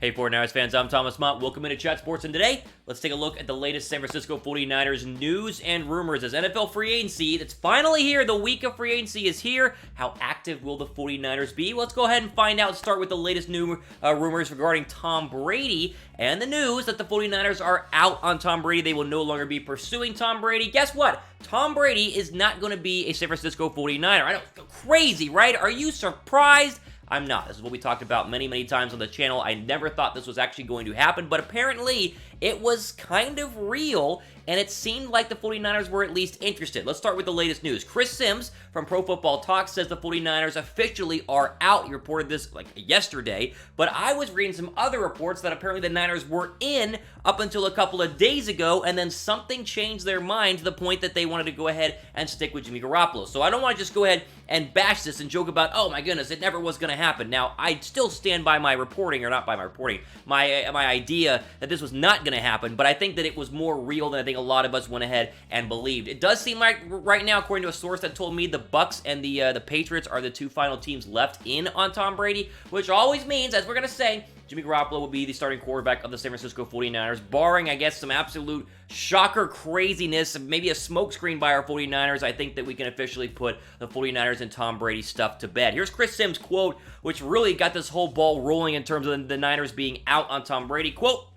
Hey 49ers fans, I'm Thomas Mott. Welcome into Chat Sports, and today, let's take a look at the latest San Francisco 49ers news and rumors as NFL free agency. It's finally here. The week of free agency is here. How active will the 49ers be? Let's go ahead and find out. Start with the latest new rumors regarding Tom Brady and the news that the 49ers are out on Tom Brady. They will no longer be pursuing Tom Brady. Guess what? Tom Brady is not going to be a San Francisco 49er. I know, crazy, right? Are you surprised? I'm not. This is what we talked about many times on the channel. I never thought this was actually going to happen, but apparently it was kind of real, and it seemed like the 49ers were at least interested. Let's start with the latest news. Chris Sims from Pro Football Talk says the 49ers officially are out. He reported this like yesterday, but I was reading some other reports that apparently the Niners were in up until a couple of days ago, and then something changed their mind to the point that they wanted to go ahead and stick with Jimmy Garoppolo. So I don't want to just go ahead and bash this and joke about, oh my goodness, it never was going to happen. Now, I still stand by my reporting, or not by my reporting, my idea that this was not going to happen, but I think that it was more real than I think a lot of us went ahead and believed. It does seem like right now, according to a source that told me, the Bucs and the Patriots are the two final teams left in on Tom Brady, which always means, as we're going to say, Jimmy Garoppolo will be the starting quarterback of the San Francisco 49ers, barring, I guess, some absolute shocker craziness, maybe a smokescreen by our 49ers. I think that we can officially put the 49ers and Tom Brady stuff to bed. Here's Chris Sims' quote, which really got this whole ball rolling in terms of the Niners being out on Tom Brady. Quote,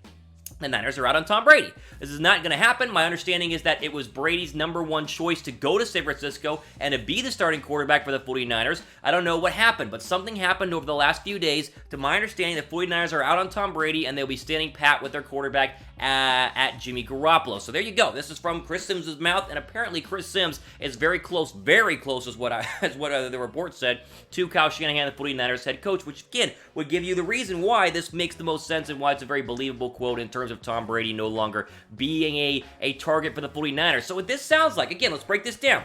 "The Niners are out on Tom Brady. This is not going to happen. My understanding is that it was Brady's number one choice to go to San Francisco and to be the starting quarterback for the 49ers. I don't know what happened, but something happened over the last few days. To my understanding, the 49ers are out on Tom Brady, and they'll be standing pat with their quarterback at Jimmy Garoppolo." So there you go. This is from Chris Sims' mouth, and apparently Chris Sims is very close is what the report said, to Kyle Shanahan, the 49ers head coach, which again would give you the reason why this makes the most sense and why it's a very believable quote in terms of Tom Brady no longer being a target for the 49ers. So what this sounds like, again, let's break this down.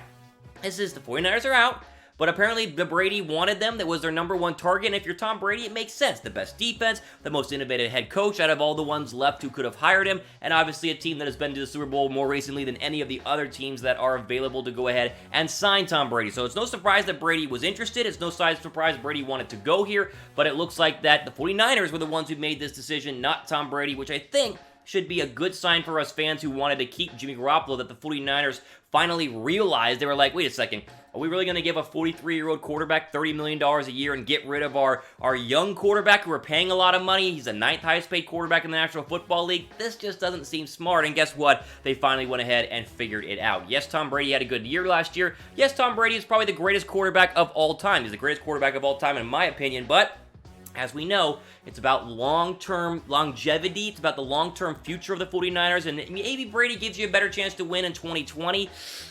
This is the 49ers are out, but apparently the Brady wanted them. That was their number one target, and if you're Tom Brady, it makes sense. The best defense, the most innovative head coach out of all the ones left who could have hired him, and obviously a team that has been to the Super Bowl more recently than any of the other teams that are available to go ahead and sign Tom Brady. So it's no surprise that Brady was interested. It's no surprise Brady wanted to go here, but it looks like that the 49ers were the ones who made this decision, not Tom Brady, which I think should be a good sign for us fans who wanted to keep Jimmy Garoppolo, that the 49ers finally realized. They were like, wait a second, are we really going to give a 43-year-old quarterback $30 million a year and get rid of our young quarterback who we're paying a lot of money? He's the 9th highest paid quarterback in the National Football League. This just doesn't seem smart, and guess what? They finally went ahead and figured it out. Yes, Tom Brady had a good year last year. Yes, Tom Brady is probably the greatest quarterback of all time. He's the greatest quarterback of all time in my opinion, but as we know, it's about long-term longevity. It's about the long-term future of the 49ers, and maybe Brady gives you a better chance to win in 2020.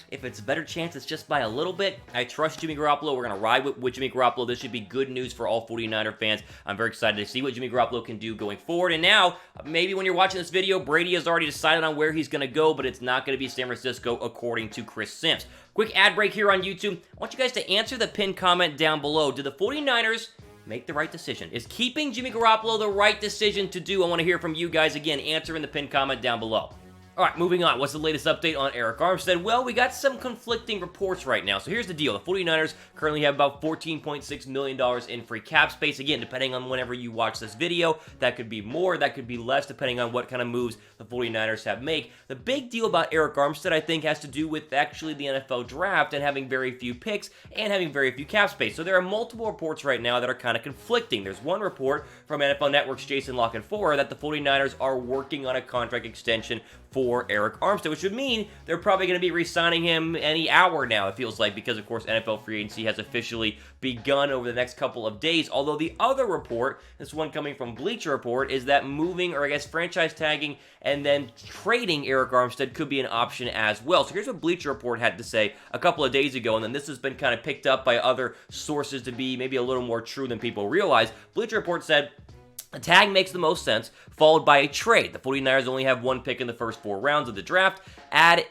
If it's a better chance, it's just by a little bit. I trust Jimmy Garoppolo. We're going to ride with Jimmy Garoppolo. This should be good news for all 49er fans. I'm very excited to see what Jimmy Garoppolo can do going forward. And now, maybe when you're watching this video, Brady has already decided on where he's going to go, but it's not going to be San Francisco, according to Chris Sims. Quick ad break here on YouTube. I want you guys to answer the pinned comment down below. Do the 49ers make the right decision? Is keeping Jimmy Garoppolo the right decision to do? I want to hear from you guys. Again, answer in the pinned comment down below. All right, moving on. What's the latest update on Arik Armstead? Well, we got some conflicting reports right now. So here's the deal. The 49ers currently have about $14.6 million in free cap space. Again, depending on whenever you watch this video, that could be more, that could be less, depending on what kind of moves the 49ers have made. The big deal about Arik Armstead, I think, has to do with actually the NFL draft and having very few picks and having very few cap space. So there are multiple reports right now that are kind of conflicting. There's one report from NFL Network's Jason La Canfora that the 49ers are working on a contract extension for Arik Armstead, which would mean they're probably going to be re-signing him any hour now, it feels like, because, of course, NFL free agency has officially begun over the next couple of days. Although the other report, this one coming from Bleacher Report, is that moving, or I guess franchise tagging and then trading Arik Armstead could be an option as well. So here's what Bleacher Report had to say a couple of days ago, and then this has been kind of picked up by other sources to be maybe a little more true than people realize. Bleacher Report said, a tag makes the most sense, followed by a trade. The 49ers only have one pick in the first 4 rounds of the draft. Add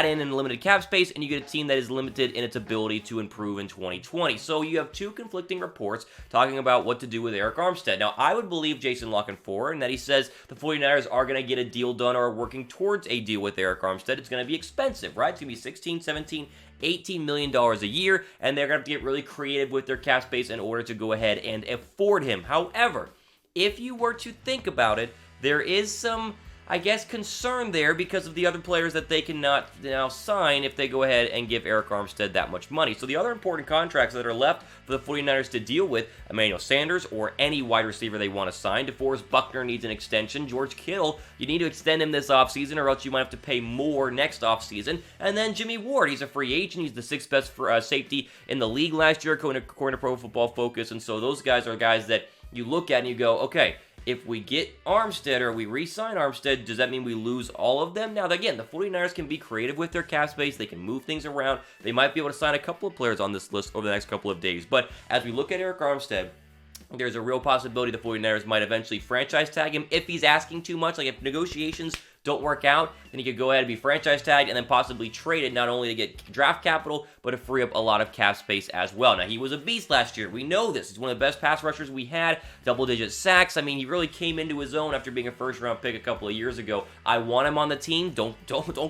in limited cap space, and you get a team that is limited in its ability to improve in 2020. So you have two conflicting reports talking about what to do with Arik Armstead. Now, I would believe Jason La Canfora, and that he says the 49ers are going to get a deal done or are working towards a deal with Arik Armstead. It's going to be expensive, right? It's going to be 16, 17, $18 million a year, and they're going to have to get really creative with their cap space in order to go ahead and afford him. However, if you were to think about it, there is some, I guess, concern there because of the other players that they cannot now sign if they go ahead and give Arik Armstead that much money. So the other important contracts that are left for the 49ers to deal with, Emmanuel Sanders or any wide receiver they want to sign. DeForest Buckner needs an extension. George Kittle, you need to extend him this offseason or else you might have to pay more next offseason. And then Jimmy Ward, he's a free agent. He's the 6th best for, safety in the league last year, according to Pro Football Focus. And so those guys are guys that you look at and you go, okay, if we get Armstead or we re-sign Armstead, does that mean we lose all of them? Now, again, the 49ers can be creative with their cap space. They can move things around. They might be able to sign a couple of players on this list over the next couple of days. But as we look at Arik Armstead, there's a real possibility the 49ers might eventually franchise tag him if he's asking too much. Like if negotiations don't work out, then he could go ahead and be franchise tagged and then possibly traded, not only to get draft capital, but to free up a lot of cap space as well. Now, he was a beast last year. We know this. He's one of the best pass rushers we had, double-digit sacks. I mean, he really came into his own after being a first-round pick a couple of years ago. I want him on the team. Don't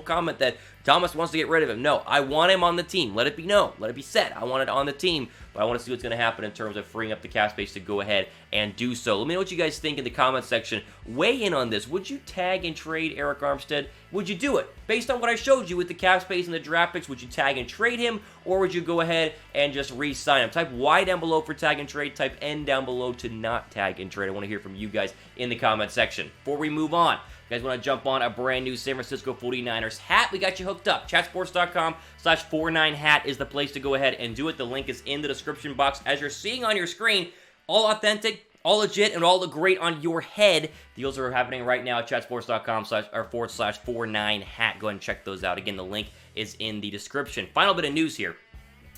comment that Thomas wants to get rid of him. No, I want him on the team. Let it be known. Let it be said. I want it on the team, but I want to see what's going to happen in terms of freeing up the cap space to go ahead and do so. Let me know what you guys think in the comment section. Weigh in on this. Would you tag and trade Arik Armstead? Would you do it? Based on what I showed you with the cap space and the draft picks, would you tag and trade him, or would you go ahead and just re-sign him? Type Y down below for tag and trade. Type N down below to not tag and trade. I want to hear from you guys in the comment section. Before we move on, you guys want to jump on a brand new San Francisco 49ers hat? We got you hooked up. Chatsports.com/49hat is the place to go ahead and do it. The link is in the description box. As you're seeing on your screen, all authentic, all legit, and all look great on your head. Deals are happening right now at chatsports.com/49hat. Go ahead and check those out. Again, the link is in the description. Final bit of news here.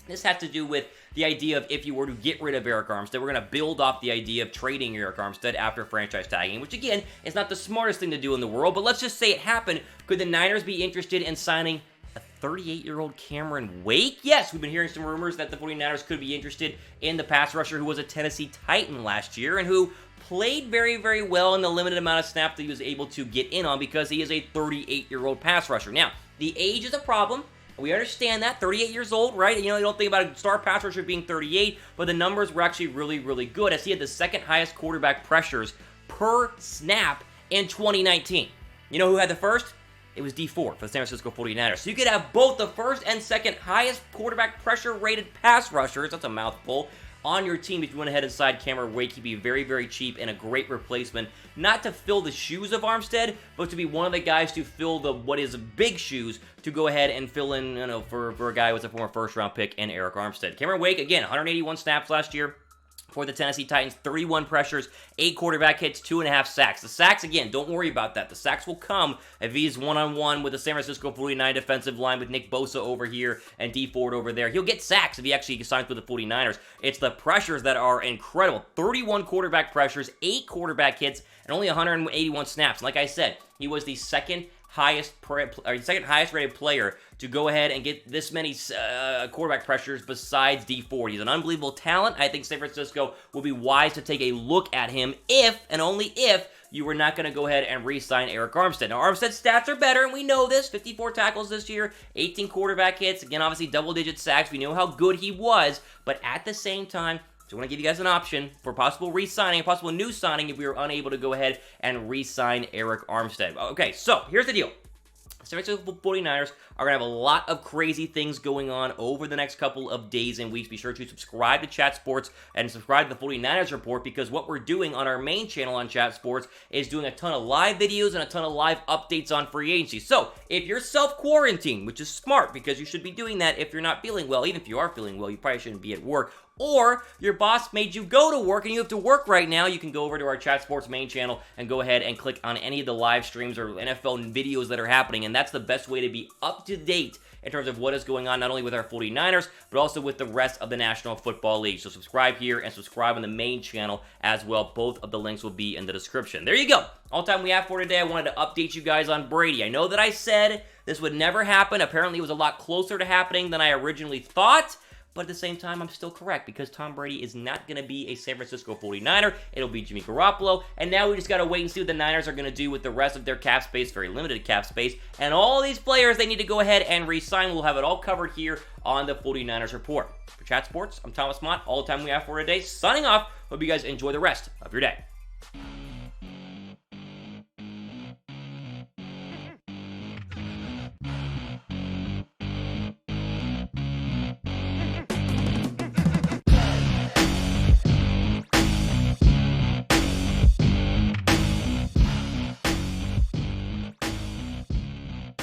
This has to do with the idea of if you were to get rid of Arik Armstead, we're going to build off the idea of trading Arik Armstead after franchise tagging, which again, is not the smartest thing to do in the world, but let's just say it happened. Could the Niners be interested in signing a 38-year-old Cameron Wake? Yes, we've been hearing some rumors that the 49ers could be interested in the pass rusher who was a Tennessee Titan last year and who played very, very well in the limited amount of snaps that he was able to get in on because he is a 38-year-old pass rusher. Now, the age is a problem. We understand that, 38 years old, right? You know, you don't think about a star pass rusher being 38, but the numbers were actually really, really good as he had the second highest quarterback pressures per snap in 2019. You know who had the first? It was D4 for the San Francisco 49ers. So you could have both the first and second highest quarterback pressure rated pass rushers, that's a mouthful, on your team. If you went ahead and signed Cameron Wake, he'd be very, very cheap and a great replacement, not to fill the shoes of Armstead, but to be one of the guys to fill the what is big shoes to go ahead and fill in, you know, for a guy who was a former first-round pick in Arik Armstead. Cameron Wake, again, 181 snaps last year for the Tennessee Titans, 31 pressures, 8 quarterback hits, 2.5 sacks. The sacks, again, don't worry about that. The sacks will come if he's one-on-one with the San Francisco 49 defensive line with Nick Bosa over here and D Ford over there. He'll get sacks if he actually signs with the 49ers. It's the pressures that are incredible. 31 quarterback pressures, 8 quarterback hits, and only 181 snaps. And like I said, he was the second highest rated player to go ahead and get this many quarterback pressures besides D Ford. He's an unbelievable talent. I think San Francisco will be wise to take a look at him if, and only if, you were not going to go ahead and re-sign Arik Armstead. Now, Armstead's stats are better, and we know this. 54 tackles this year, 18 quarterback hits. Again, obviously, double-digit sacks. We know how good he was, but at the same time, so I want to give you guys an option for possible re-signing, a possible new signing if we were unable to go ahead and re-sign Arik Armstead. Okay, so here's the deal. San Francisco 49ers are going to have a lot of crazy things going on over the next couple of days and weeks. Be sure to subscribe to Chat Sports and subscribe to the 49ers Report, because what we're doing on our main channel on Chat Sports is doing a ton of live videos and a ton of live updates on free agency. So if you're self-quarantined, which is smart because you should be doing that if you're not feeling well, even if you are feeling well, you probably shouldn't be at work, or your boss made you go to work and you have to work right now, you can go over to our Chat Sports main channel and go ahead and click on any of the live streams or NFL videos that are happening, and that's the best way to be up to date in terms of what is going on, not only with our 49ers, but also with the rest of the National Football League. So subscribe here and subscribe on the main channel as well. Both of the links will be in the description. There you go. All the time we have for today. I wanted to update you guys on Brady. I know that I said this would never happen. Apparently, it was a lot closer to happening than I originally thought. But at the same time, I'm still correct, because Tom Brady is not going to be a San Francisco 49er. It'll be Jimmy Garoppolo. And now we just got to wait and see what the Niners are going to do with the rest of their cap space, very limited cap space. And all these players they need to go ahead and re-sign. We'll have it all covered here on the 49ers Report. For Chat Sports, I'm Thomas Mott. All the time we have for today. Signing off. Hope you guys enjoy the rest of your day.